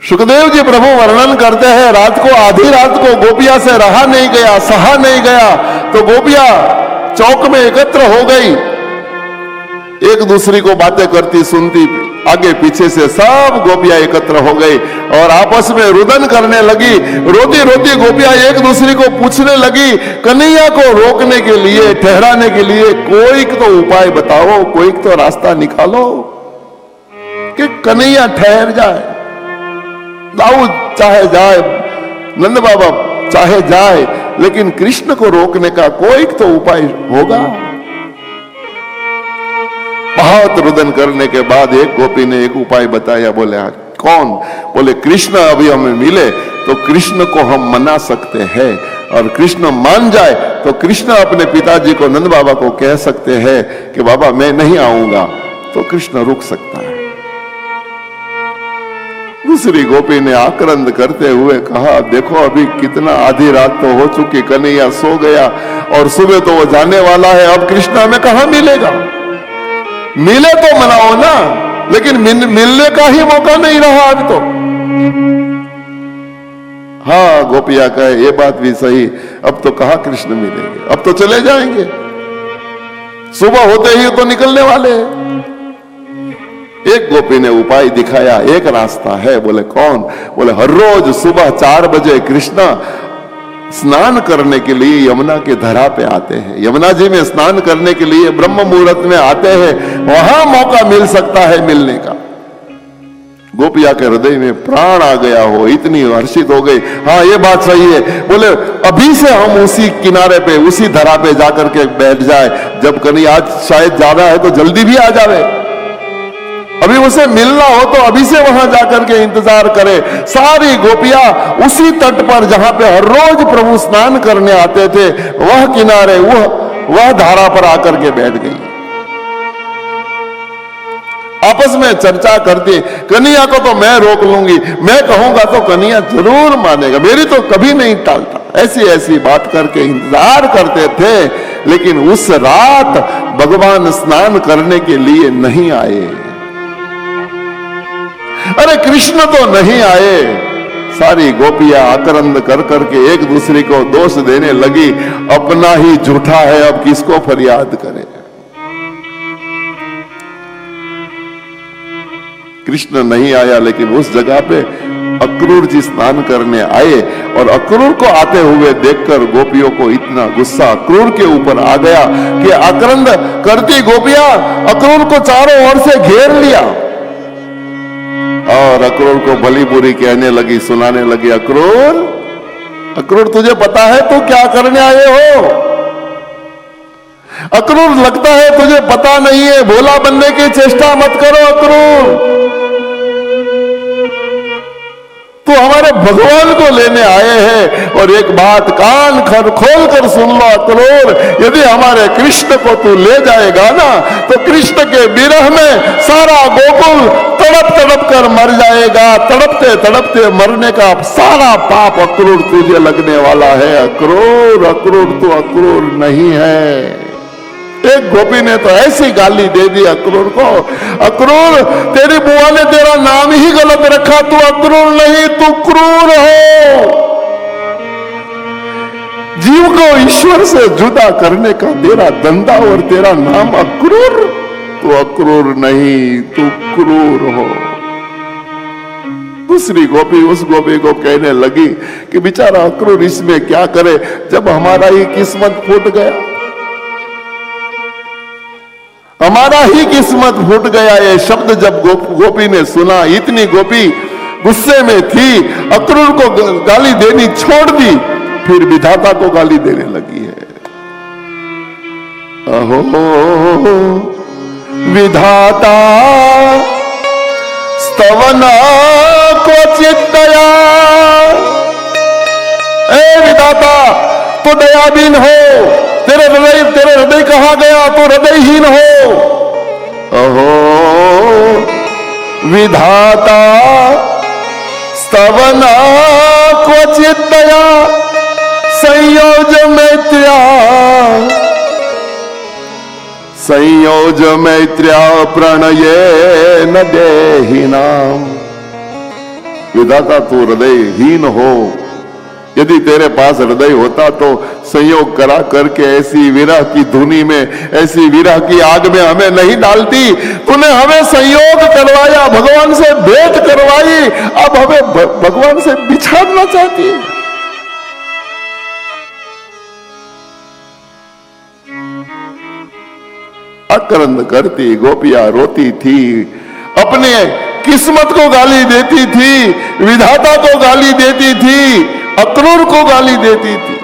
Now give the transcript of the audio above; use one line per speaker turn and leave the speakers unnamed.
सुखदेव जी प्रभु वर्णन करते हैं, रात को आधी रात को गोपिया से रहा नहीं गया, सहा नहीं गया, तो गोपिया चौक में एकत्र हो गई, एक दूसरी को बातें करती सुनती, आगे पीछे से सब गोपियां एकत्र हो गई और आपस में रुदन करने लगी। रोती रोती गोपियां एक दूसरी को पूछने लगी, कन्हैया को रोकने के लिए, ठहराने के लिए कोई तो उपाय बताओ, कोई तो रास्ता निकालो कि कन्हैया ठहर जाए। दाऊद चाहे जाए, नंद बाबा चाहे जाए, लेकिन कृष्ण को रोकने का कोई तो उपाय होगा। बहुत रुदन करने के बाद एक गोपी ने एक उपाय बताया। बोले कौन? बोले कृष्ण अभी हमें मिले तो कृष्ण को हम मना सकते हैं, और कृष्ण मान जाए तो कृष्ण अपने पिताजी को, नंद बाबा को कह सकते हैं कि बाबा मैं नहीं आऊंगा, तो कृष्ण रुक सकता है। दूसरी गोपी ने आक्रंद करते हुए कहा, देखो अभी कितना आधी रात तो हो चुकी, कन्हैया सो गया और सुबह तो वो जाने वाला है, अब कृष्ण हमें कहां मिलेगा? मिले तो मनाओ ना, लेकिन मिलने का ही मौका नहीं रहा अब तो। हाँ, गोपिया कहे ये बात भी सही, अब तो कहां कृष्ण मिलेंगे, अब तो चले जाएंगे, सुबह होते ही तो निकलने वाले हैं। एक गोपी ने उपाय दिखाया, एक रास्ता है। बोले कौन? बोले हर रोज सुबह 4 बजे कृष्ण स्नान करने के लिए यमुना के धरा पे आते हैं, यमुना जी में स्नान करने के लिए ब्रह्म मुहूर्त में आते हैं, वहां मौका मिल सकता है मिलने का। गोपिया के हृदय में प्राण आ गया हो, इतनी हर्षित हो गई। हाँ ये बात सही है। बोले अभी से हम उसी किनारे पे, उसी धरा पे जाकर के बैठ जाए, जब कहीं आज शायद ज्यादा है तो जल्दी भी आ जावे, अभी उसे मिलना हो तो अभी से वहां जाकर के इंतजार करे। सारी गोपियां उसी तट पर जहां पे हर रोज प्रभु स्नान करने आते थे, वह किनारे, वह धारा पर आकर के बैठ गई। आपस में चर्चा करती, कन्हैया को तो मैं रोक लूंगी, मैं कहूंगा तो कन्हैया जरूर मानेगा, मेरी तो कभी नहीं टालता, ऐसी ऐसी बात करके इंतजार करते थे। लेकिन उस रात भगवान स्नान करने के लिए नहीं आए। अरे कृष्ण तो नहीं आए। सारी गोपियां आक्रंद कर करके एक दूसरे को दोष देने लगी, अपना ही झूठा है, अब किसको फरियाद करे। कृष्ण नहीं आया, लेकिन उस जगह पे अक्रूर जी स्नान करने आए, और अक्रूर को आते हुए देखकर गोपियों को इतना गुस्सा अक्रूर के ऊपर आ गया कि आक्रंद करती गोपियां अक्रूर को चारों ओर से घेर लिया और अक्रूर को भली बुरी कहने लगी, सुनाने लगी। अक्रूर, अक्रूर तुझे पता है तू क्या करने आए हो? अक्रूर लगता है तुझे पता नहीं है, भोला बनने की चेष्टा मत करो अक्रूर, तो हमारे भगवान को लेने आए हैं। और एक बात कान खोल कर सुन लो अक्रूर, यदि हमारे कृष्ण को तू ले जाएगा ना, तो कृष्ण के विरह में सारा गोकुल तड़प तड़प कर मर जाएगा। तड़पते तड़पते मरने का सारा पाप अक्रूर तुझे लगने वाला है। अक्रूर, अक्रूर तू अक्रूर नहीं है। एक गोपी ने तो ऐसी गाली दे दी अक्रूर को, अक्रूर तेरी बुआ ने तेरा नाम ही गलत रखा, तू अक्रूर नहीं तू क्रूर हो। जीव को ईश्वर से जुदा करने का तेरा धंधा और तेरा नाम अक्रूर, तू अक्रूर नहीं तू क्रूर हो। दूसरी गोपी उस गोपी को कहने लगी कि बेचारा अक्रूर इसमें क्या करे, जब हमारा ही किस्मत फूट गया, हमारा ही किस्मत फूट गया। ये शब्द जब गोपी ने सुना, इतनी गोपी गुस्से में थी, अक्रूर को गाली देनी छोड़ दी, फिर विधाता को गाली देने लगी है। अहो विधाता स्तवना क्वचित दया, ए विधाता तो दयाबीन हो, तेरे हृदय कहां गया, तो हृदयहीन हो। अहो विधाता स्तवना क्वचित दया, संयोज मैत्र्या, संयोज मैत्र्या प्रणये न देहिनाम। विधाता तू हृदयहीन हो, यदि तेरे पास हृदय होता तो संयोग करा करके ऐसी विरह की धुनी में, ऐसी विरह की आग में हमें नहीं डालती। तूने हमें संयोग करवाया, भगवान से भेंट करवाई, अब हमें भगवान से बिछाड़ना चाहती है। अक्रंद करती गोपियां रोती थी, अपने किस्मत को गाली देती थी, विधाता को गाली देती थी, अक्रूर को गाली देती थी।